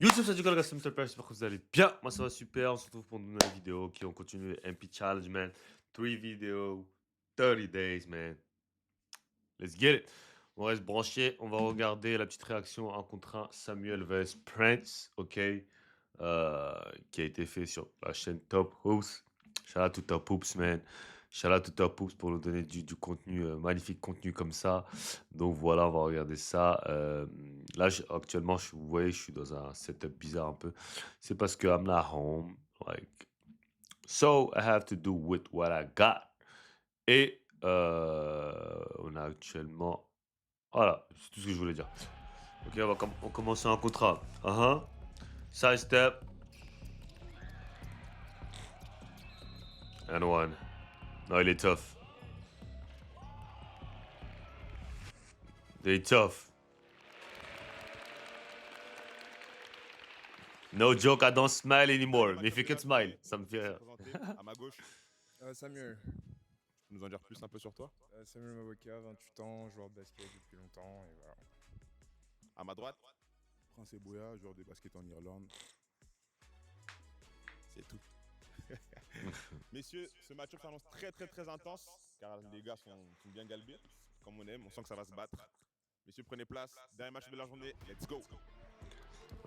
YouTube, c'est du coup, les gars, c'est Mr. Père, j'espère que vous allez bien. Moi, ça va super. On se retrouve pour une nouvelle vidéo. Ok, on continue MP Challenge, man. 3 vidéos, 30 days, man. Let's get it. On reste branché. On va regarder la petite réaction 1 contre 1 Samuel vs Prince, ok, qui a été fait sur la chaîne Top Hoops. Shout out to Top Hoops, man. Shout out to Top Hoops pour nous donner du contenu, magnifique contenu comme ça. Donc voilà, on va regarder ça. Là, actuellement, vous voyez, je suis dans un setup bizarre un peu. C'est parce que I'm not home. Like, so I have to do with what I got. Et on a actuellement. Voilà, c'est tout ce que je voulais dire. Ok, on commence un contrat. Side step. And one. Non, il est tough. Il est tough. No joke, I don't smile anymore. Mais il fait que de smile. Ça me fait rire. À ma gauche, Samuel. tu peux nous en dire plus un peu sur toi? Samuel Mavoka, 28 ans, joueur de basket depuis longtemps, et voilà. À ma droite, Prince Ebouya, joueur de basket en Irlande. c'est tout. Messieurs, ce match-up s'annonce très intense, car les gars sont bien galbés, comme on aime, on sent que ça va se battre. Messieurs, prenez place, dernier match de la journée, let's go!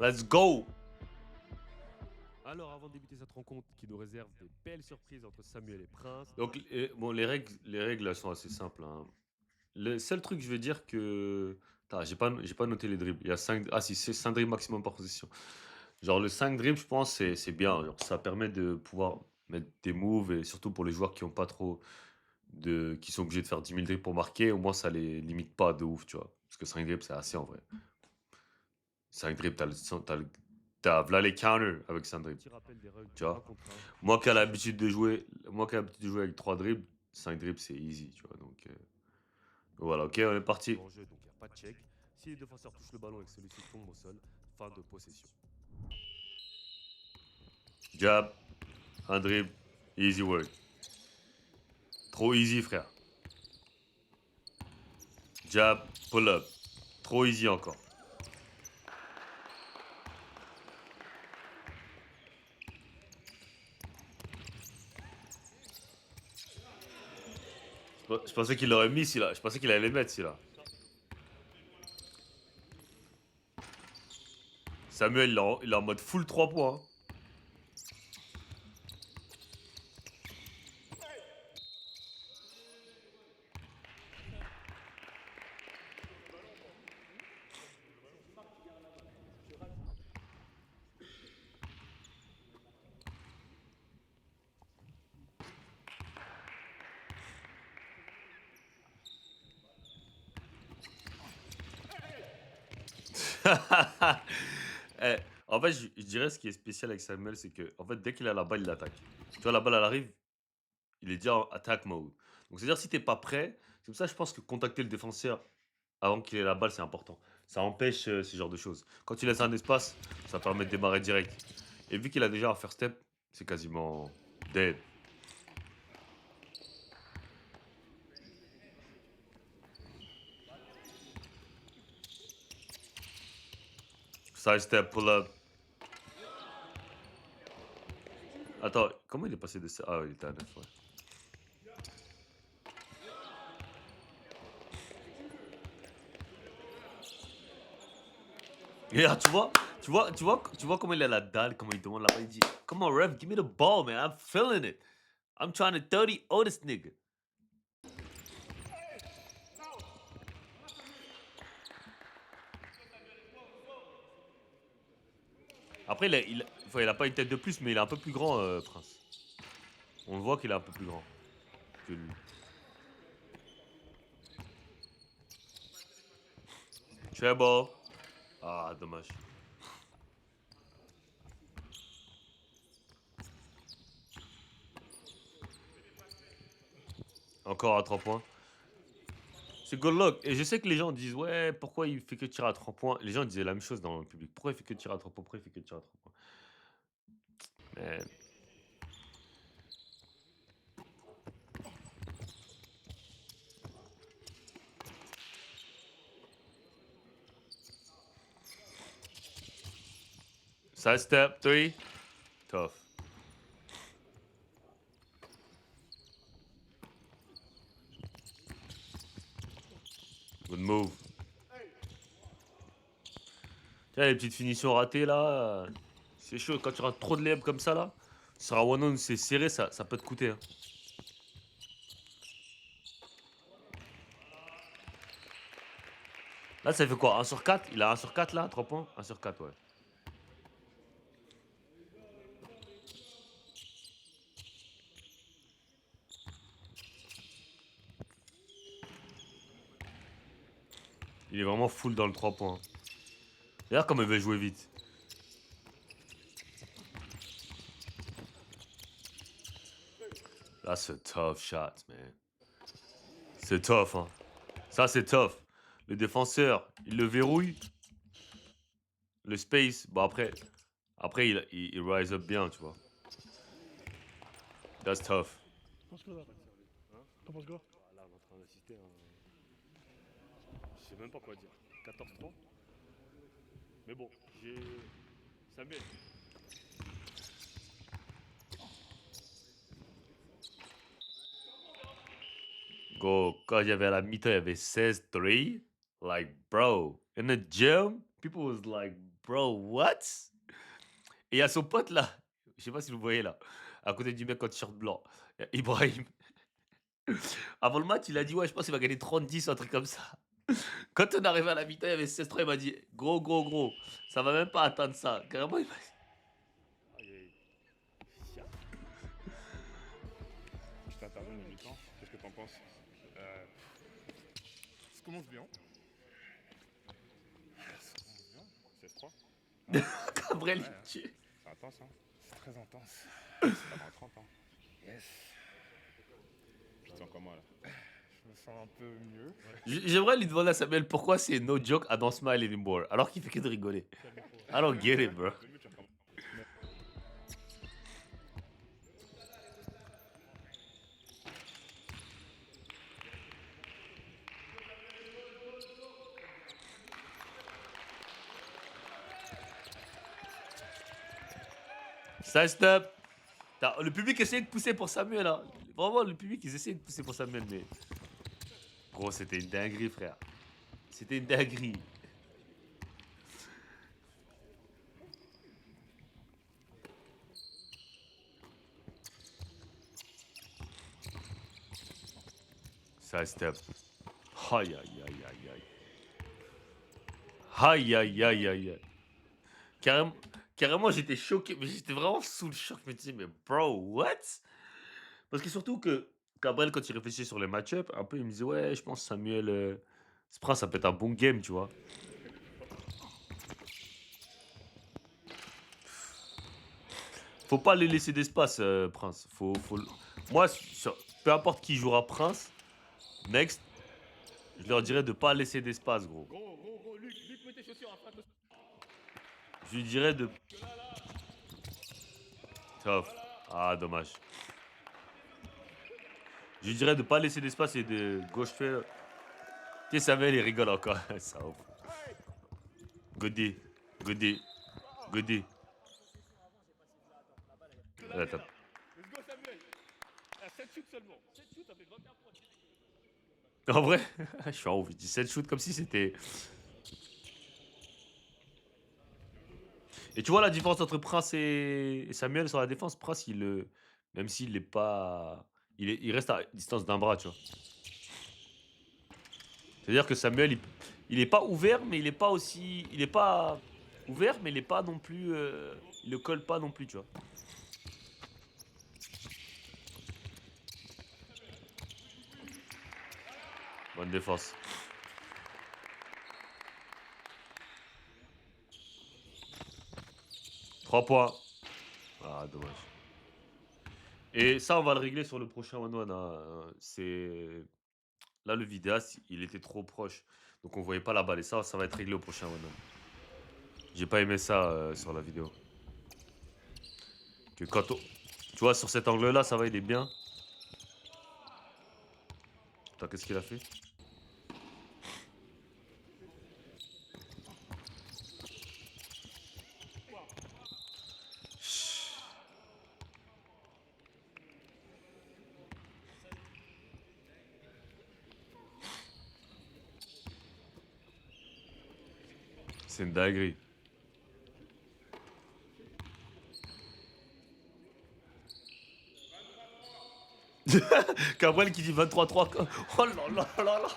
Let's go! Alors, avant de débuter cette rencontre qui nous réserve des belles surprises entre Samuel et Prince. Donc, bon, les règles elles sont assez simples, hein. Le seul truc, je vais dire que. Attends, j'ai pas noté les dribbles. Il y a 5. Ah, si, c'est 5 dribbles maximum par position. Genre, le 5 dribbles, je pense, c'est bien. Genre, ça permet de pouvoir mettre des moves et surtout pour les joueurs qui ont pas trop qui sont obligés de faire 10 000 dribbles pour marquer, au moins ça les limite pas de ouf, tu vois. Parce que 5 dribbles, c'est assez en vrai. 5 dribbles, t'as v'là les counters avec 5 dribbles. Tu vois. Moi qui ai l'habitude de jouer avec 3 dribbles, 5 dribbles c'est easy, tu vois. Donc voilà, ok, on est parti. En jeu, donc il n'y a pas de check. Si les défenseurs touchent le ballon et que celui-ci tombe au sol, fin de possession. Jab, un dribble, easy work. Trop easy, frère. Jab, pull up. Trop easy encore. Je pensais qu'il l'aurait mis, celui-là. Je pensais qu'il allait les mettre, celui-là. Samuel, il est en mode full 3 points. Eh, en fait, je dirais ce qui est spécial avec Samuel, c'est que en fait, dès qu'il a la balle, il attaque. Tu vois, la balle, elle arrive, il est déjà en attack mode. Donc, c'est-à-dire, si t'es pas prêt, c'est pour ça que je pense que contacter le défenseur avant qu'il ait la balle, c'est important. Ça empêche ce genre de choses. Quand tu laisses un espace, ça permet de démarrer direct. Et vu qu'il a déjà un first step, c'est quasiment dead. Side step, pull up. Attends, comment il est passé de ça? Ah, il était à 9, ouais. Et là, tu vois comment il a la dalle, comment il demande la balle, il dit, come on, ref, give me the ball, man, I'm feeling it. I'm trying to 30 this nigga. Après, il a pas une tête de plus, mais il est un peu plus grand, Prince. On le voit qu'il est un peu plus grand que lui. Treble. Ah, dommage. Encore à 3 points. C'est good luck. Et je sais que les gens disent, ouais, pourquoi il fait que tirer à 3 points? Les gens disaient la même chose dans le public. Pourquoi il fait que tirer à 3 points? Pourquoi il fait que tirer à 3 points? Mais Side step 3. Tough. Good move. Tiens, les petites finitions ratées là, c'est chaud. Quand tu rates trop de layups comme ça là, sur un one-on, c'est serré, ça peut te coûter. Hein. Là, ça fait quoi? 1 sur 4? Il a 1 sur 4 là? 3 points? 1 sur 4, ouais. Il est vraiment full dans le 3 points. D'ailleurs, comme il veut jouer vite. Là, c'est tough shot, man. C'est tough, hein. Ça, c'est tough. Le défenseur, il le verrouille. Le space, bon après il rise up bien, tu vois. That's tough. T'en penses quoi là? T'en penses quoi? Là, on est en train d'assister à je sais même pas quoi dire. 14-3. Mais bon, j'ai... Samuel. Go, quand il y avait à la mi-temps, il y avait 16-3. Like, bro, in the gym, people was like, bro, what? Et il y a son pote là, je sais pas si vous voyez là, à côté du mec en t-shirt blanc, Ibrahim. Avant le match, il a dit, ouais, je pense qu'il va gagner 30-10, un truc comme ça. Quand on est arrivé à la mi-temps, il y avait 16-3, il m'a dit, gros, ça va même pas atteindre ça. Carrément, il m'a dit. Je t'interviens au mi-temps. Qu'est-ce que t'en penses? Ça commence bien. Ça commence bien. 16-3. Cabrel, Ouais, il tue. C'est intense, hein. C'est très intense. C'est pas dans 30 ans. Yes. Tu te sens comment là? Je me sens un peu mieux. J'aimerais lui demander à Samuel pourquoi c'est no joke I don't smile anymore, alors qu'il fait que de rigoler. I don't get it, bro. Un peu mieux, tu recommences. Side step. Le public essaie de pousser pour Samuel, hein. Vraiment, le public, ils essaient de pousser pour Samuel, mais... Gros, c'était une dinguerie, frère. C'était une dinguerie. Side step. Aïe, aïe, aïe, aïe, aïe. Aïe, aïe, aïe, aïe, aïe. Carrément, j'étais choqué, mais j'étais vraiment sous le choc. Je me disais, mais bro, what? Parce que surtout que Gabriel, quand il réfléchissait sur les match-up, un peu, il me disait, ouais, je pense Samuel, ce prince, ça peut être un bon game, tu vois. Faut pas les laisser d'espace, Prince. Moi, peu importe qui jouera Prince, next, je leur dirais de pas laisser d'espace, gros. Gros, Luc, mets tes chaussures après. Je lui dirais de... Tough. Ah, dommage. Je lui dirais de pas laisser d'espace et de gauche faire... Tu sais, Samuel, il rigole encore. Ça ouf. Goody. Attends. Let's go Samuel. 7 shoots seulement. 7 shoots, ça fait 21 points. En vrai, je suis en ouf. Je dis 7 shoots comme si c'était... Et tu vois la différence entre Prince et Samuel sur la défense. Prince, même s'il n'est pas... Il reste à distance d'un bras, tu vois. C'est-à-dire que Samuel, il est pas ouvert, mais il est pas aussi... Il est pas ouvert, mais il est pas non plus... il le colle pas non plus, tu vois. Bonne défense. Trois points. Ah, dommage. Et ça, on va le régler sur le prochain one-one. Hein. C'est... Là, le vidéaste, il était trop proche. Donc, on voyait pas la balle. Et ça va être réglé au prochain one-one. J'ai pas aimé ça sur la vidéo. Que quand on... Tu vois, sur cet angle-là, ça va, il est bien. Attends, qu'est-ce qu'il a fait? C'est une dinguerie. Cabrel qui dit 23-3. Oh là là là là.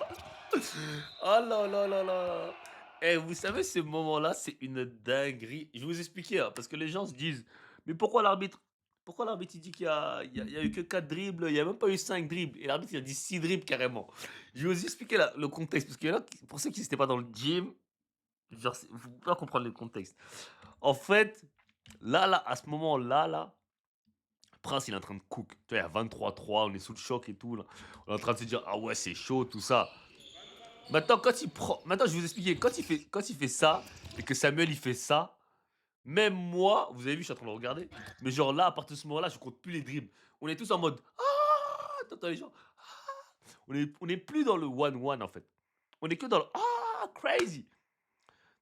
Oh là là là là. Eh, vous savez, ce moment-là, c'est une dinguerie. Je vais vous expliquer, hein, parce que les gens se disent, mais pourquoi l'arbitre il dit qu'il y a eu que 4 dribbles, il n'y a même pas eu 5 dribbles, et l'arbitre il a dit 6 dribbles carrément. Je vais vous expliquer le contexte, parce que là, pour ceux qui n'étaient pas dans le gym, genre, vous pouvez pas comprendre le contexte. En fait, là, à ce moment-là, là, Prince, il est en train de cook. Tu vois, il y a 23-3, on est sous le choc et tout. Là. On est en train de se dire, ah ouais, c'est chaud, tout ça. Maintenant, Maintenant, je vais vous expliquer. Quand il fait ça, et que Samuel, il fait ça, même moi, vous avez vu, je suis en train de le regarder. Mais genre là, à partir de ce moment-là, je compte plus les dribbles. On est tous en mode, ah, t'entends les gens. Ah. On est plus dans le 1-1, en fait. On est que dans le, ah, crazy.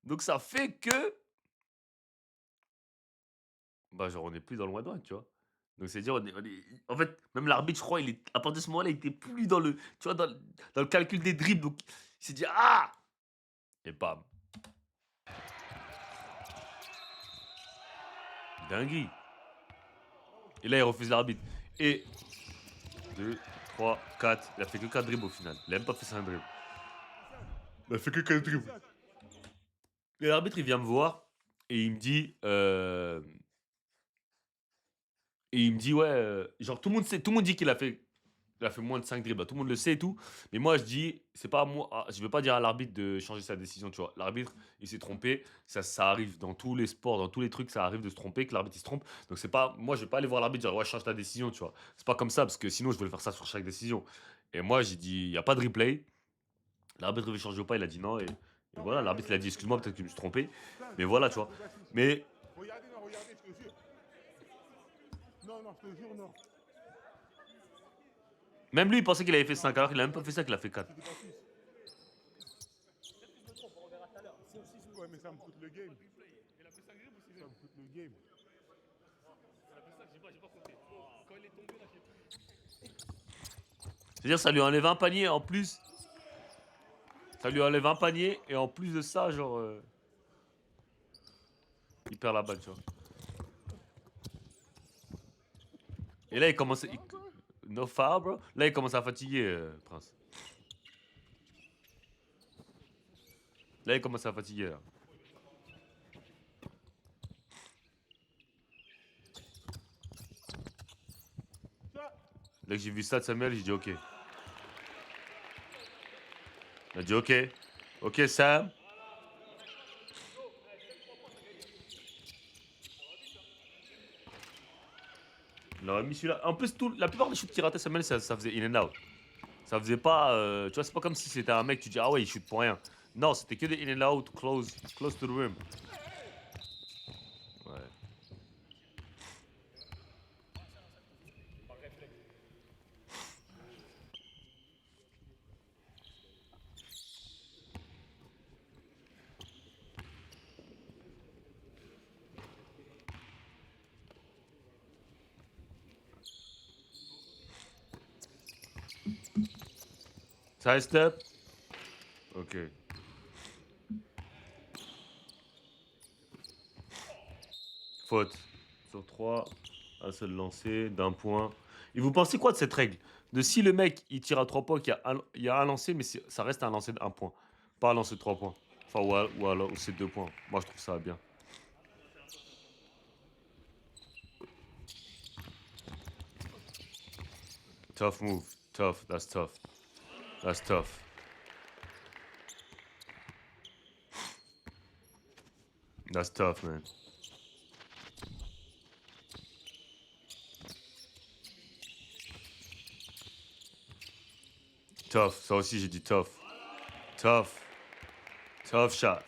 Donc, ça fait que, bah, genre, on est plus dans le 1-1, tu vois. Donc, c'est-à-dire, en fait, même l'arbitre, je crois, à partir de ce moment-là, il était plus dans le, tu vois, dans le calcul des dribbles. Donc, il s'est dit, ah! Et bam. Dinguerie. Et là, il refuse l'arbitre. Et 2, 3, 4. Il a fait que 4 dribbles au final. Il a même pas fait 5 dribbles. Il a fait que 4 dribbles. Et l'arbitre, il vient me voir. Et il me dit, ouais, genre tout le monde dit qu'il a fait moins de 5 dribbles. Tout le monde le sait et tout. Mais moi, je dis, c'est pas moi. Je vais pas dire à l'arbitre de changer sa décision, tu vois. L'arbitre, il s'est trompé. Ça arrive dans tous les sports, dans tous les trucs, ça arrive de se tromper, que l'arbitre il se trompe. Donc, c'est pas. Moi, je vais pas aller voir l'arbitre et dire, ouais, change ta décision, tu vois. C'est pas comme ça, parce que sinon, je voulais faire ça sur chaque décision. Et moi, j'ai dit, il n'y a pas de replay. L'arbitre veut changer ou pas, il a dit non. Et voilà, l'arbitre, il a dit, excuse-moi, peut-être que je me suis trompé. Mais voilà, tu vois. Mais. Regardez, non, regardez, je te jure. Non, non, je te jure, non. Même lui, il pensait qu'il avait fait 5, alors qu'il a même pas fait ça, qu'il a fait 4. C'était pas 6. Ouais, mais ça me coûte le game. Il a fait 5 dribbles ou 6 Ça me coûte le game. Il a fait 5, j'ai pas compté. Quand il est tombé là, j'ai pris. C'est-à-dire, ça lui enlève un panier en plus. Ça lui enlève un panier et en plus de ça, genre. Il perd la balle, tu vois. Et là, il commence. No foul, bro. Là, il commence à fatiguer, Prince. Là, il commence à fatiguer, là. Dès que j'ai vu ça de Samuel, j'ai dit OK. Il a dit OK. OK, Sam. Il aurait mis celui-là. En plus, la plupart des shoots qu'il ratait, Samuel, ça faisait in and out. Ça faisait pas. Tu vois, c'est pas comme si c'était un mec, tu dis, ah ouais, il shoot pour rien. Non, c'était que des in and out, close to the rim. Ouais. Side step. Ok. Faute. Sur 3, un seul lancer, d'un point. Et vous pensez quoi de cette règle? De si le mec il tire à 3 points, il y a un lancer, mais ça reste un lancer de 1 point. Pas un lancer de 3 points. Enfin, ou alors c'est 2 points. Moi je trouve ça bien. Tough move. Tough. That's tough. That's tough. That's tough, man. Tough. Ça aussi, j'ai dit tough. Tough. Tough shot.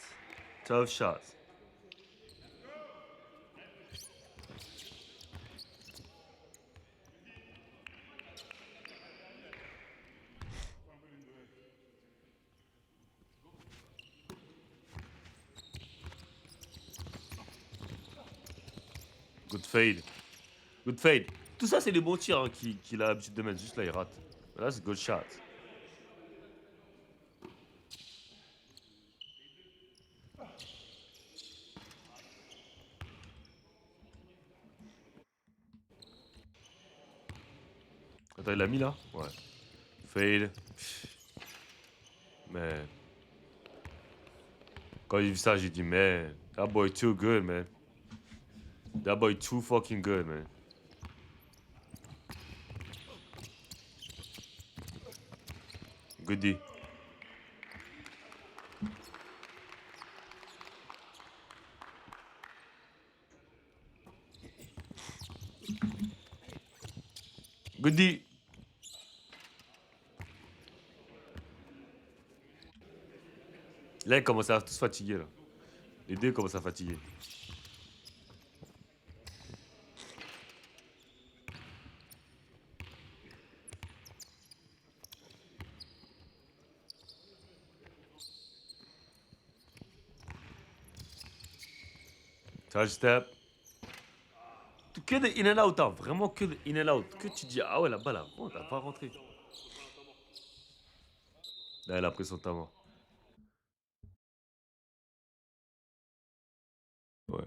Tough shot. Good fade. Good fade. Tout ça, c'est les bons tirs hein, qu'il a l'habitude de mettre. Juste là, il rate. Là, c'est good shot. Attends, il l'a mis là? Ouais. Fade. Man. Quand j'ai vu ça, j'ai dit, man, that boy too good, man. That boy too fucking good, man. Goodie. Goodie. Là, ils commencent à tous fatiguer, là. Les deux commencent à fatiguer. Touch step. Que des in and out, hein. Vraiment que des in and out. Que tu dis, ah ouais, la balle, bon, t'as pas rentré. Là, elle a pris son temps. Ouais.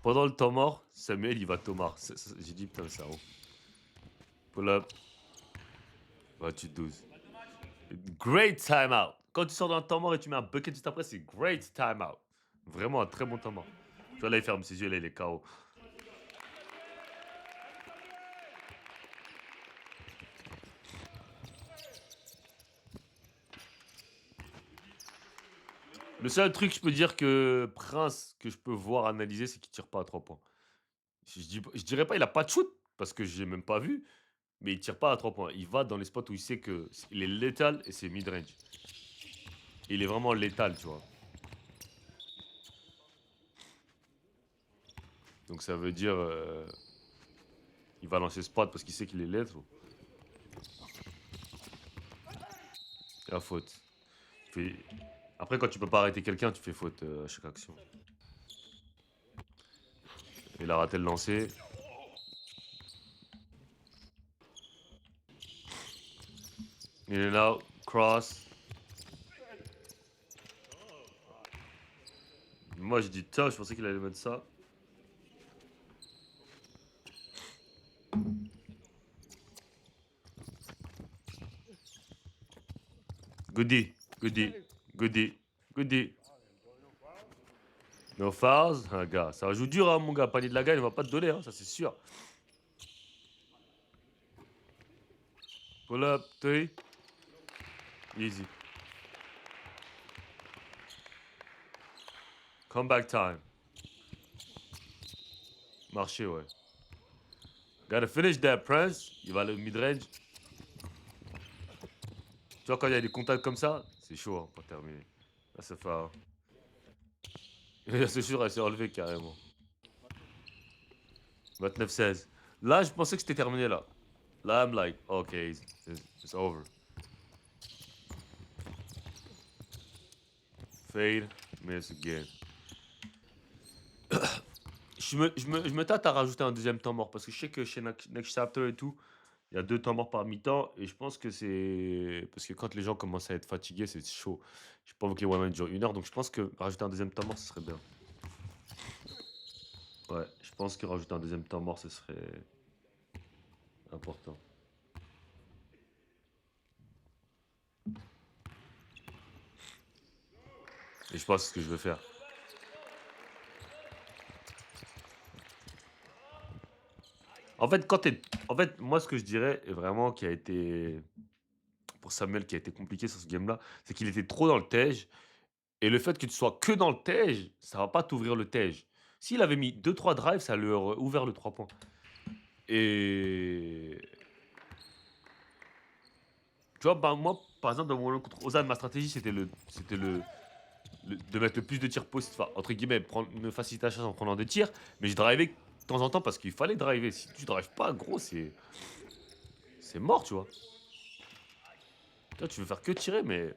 Pendant le temps mort, Samuel, il va Thomas. J'ai dit, putain, ça. Pull up. 28-12. Great timeout. Quand tu sors d'un temps mort et tu mets un bucket juste après, c'est great timeout. Vraiment un très bon temps mort. Tu vois, là, il ferme ses yeux, là, il est KO. Le seul truc, je peux dire que Prince, que je peux voir, analyser, c'est qu'il tire pas à 3 points. Je dirais pas il a pas de shoot, parce que j'ai même pas vu, mais il tire pas à 3 points. Il va dans les spots où il sait que il est létal et c'est mid-range. Il est vraiment létal, tu vois. Donc ça veut dire... il va lancer spot parce qu'il sait qu'il est létal. La faute. Après, quand tu peux pas arrêter quelqu'un, tu fais faute à chaque action. Il a raté le lancer. Il est là, cross. Moi, j'ai dit ça, je pensais qu'il allait mettre ça. Goodie, goodie, goodie, goodie. No fouls, hein, gars. Ça joue dur, hein, mon gars. Panier de la gagne, on va pas te donner, hein, ça c'est sûr. Pull up, 3. Easy. Comeback time. Marché, ouais. Gotta finish that, Prince. Il va le mid-range. Tu vois, quand il y a des contacts comme ça, c'est chaud hein, pour terminer. Là, c'est fort. C'est sûr, elle s'est relevée carrément. 29-16. Là, je pensais que c'était terminé là. Là, I'm like, ok, it's over. Fade, miss again. Je me tâte à rajouter un deuxième temps mort parce que je sais que chez Next Chapter et tout, il y a 2 temps morts par mi-temps et je pense que c'est. Parce que quand les gens commencent à être fatigués, c'est chaud. Je pas envie que les one-man durent 1 heure donc je pense que rajouter un deuxième temps mort ce serait bien. Ouais, je pense que rajouter un deuxième temps mort ce serait important. Et je pense que c'est ce que je veux faire. En fait, moi, ce que je dirais, et vraiment, qui a été, pour Samuel, qui a été compliqué sur ce game-là, c'est qu'il était trop dans le tej. Et le fait que tu sois que dans le tej, ça va pas t'ouvrir le tej. S'il avait mis 2-3 drives, ça lui aurait ouvert le 3 points. Et. Tu vois, bah, moi, par exemple, dans mon rôle contre Ozan, ma stratégie, c'était de mettre le plus de tirs possible. Enfin, entre guillemets, me faciliter la chasse en prenant des tirs. Mais je drivais de temps en temps parce qu'il fallait driver. Si tu drives pas, gros, c'est mort, tu vois. Toi, tu veux faire que tirer, mais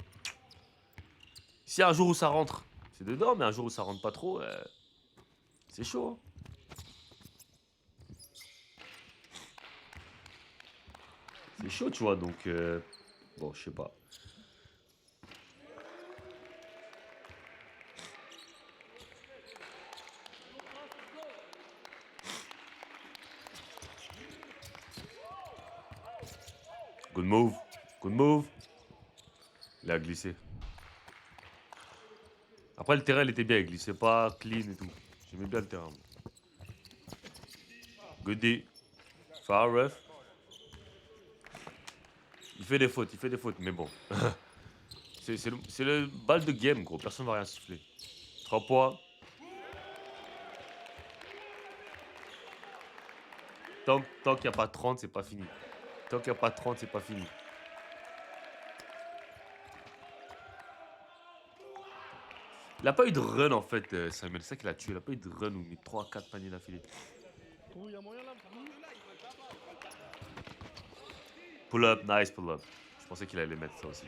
si un jour où ça rentre, c'est dedans, mais un jour où ça rentre pas trop, c'est chaud. Hein. C'est chaud, tu vois, donc bon, je sais pas. Good move. Good move. Il a glissé. Après, le terrain, il était bien. Il glissait pas clean et tout. J'aimais bien le terrain. Good D. Foul ref. Il fait des fautes, mais bon. c'est le bal de game, gros. Personne va rien siffler. 3 points. Tant qu'il n'y a pas 30, c'est pas fini. Tant qu'il n'y a pas 30, c'est pas fini. Il n'a pas eu de run en fait, Samuel. C'est ça qui l'a tué. Il n'a pas eu de run où il met 3-4 paniers d'affilée. Oh, il y a moyen là. Pull up, nice pull up. Je pensais qu'il allait mettre ça aussi.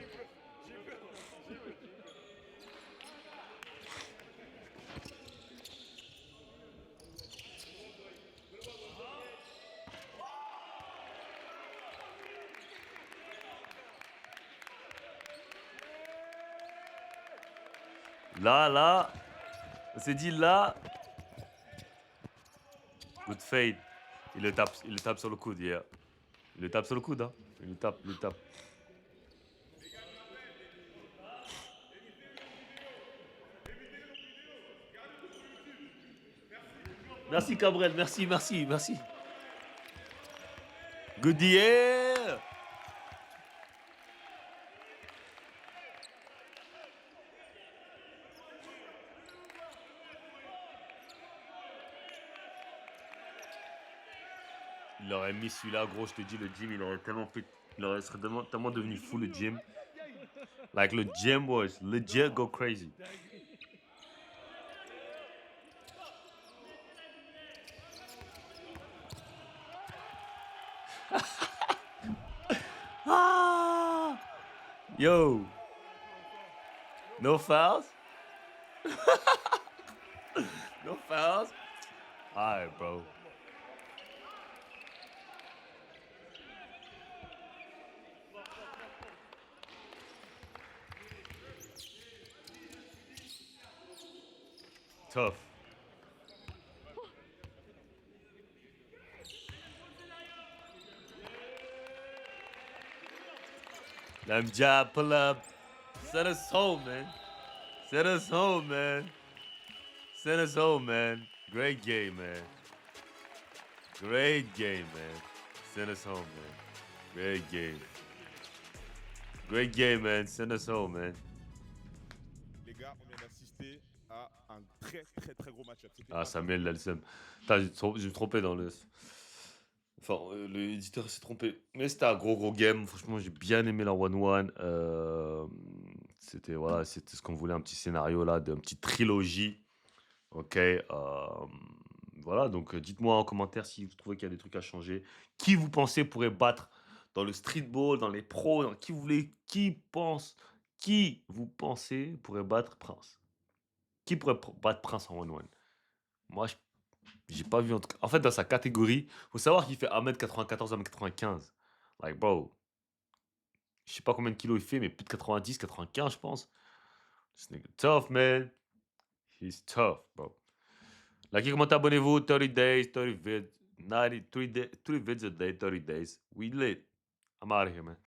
Là, on s'est dit là. Good fade. Il le tape sur le coude, yeah. Il le tape sur le coude, hein. Il le tape. Merci Cabrel, merci. Good yeah. Il aurait mis celui-là, gros, je te dis, le gym, il aurait serait tellement devenu fou, le gym. Like, le gym was legit go crazy. Ah! Yo! No fouls? No fouls? Alright, bro. Tough. Let him jab, pull up. Send us home, man. Send us home, man. Great game, man. Send us home, man. Great game, man. Send us home, man. Les gars, on vient d'assister à un très gros match-up. C'était Ah, un- Samuel, là, le seum. Putain, je me trompais dans le... Enfin, l'éditeur s'est trompé. Mais c'était un gros game. Franchement, j'ai bien aimé la 1-1. C'était ce qu'on voulait, un petit scénario là, d'une petite trilogie. Ok. Voilà, donc dites-moi en commentaire si vous trouvez qu'il y a des trucs à changer. Qui vous pensez pourrait battre dans le streetball, dans les pros, qui vous pensez pourrait battre Prince? Qui pourrait battre Prince en 1-1? Moi, j'ai pas vu en tout cas. En fait, dans sa catégorie, faut savoir qu'il fait 1m94, 1m95. Like, bro, je sais pas combien de kilos il fait, mais plus de 90, 95, je pense. This nigga tough, man. He's tough, bro. Likez, commentez, abonnez-vous. 30 days, 30 vids, 90, 3 vids a day, 30 days. We lit. I'm out of here, man.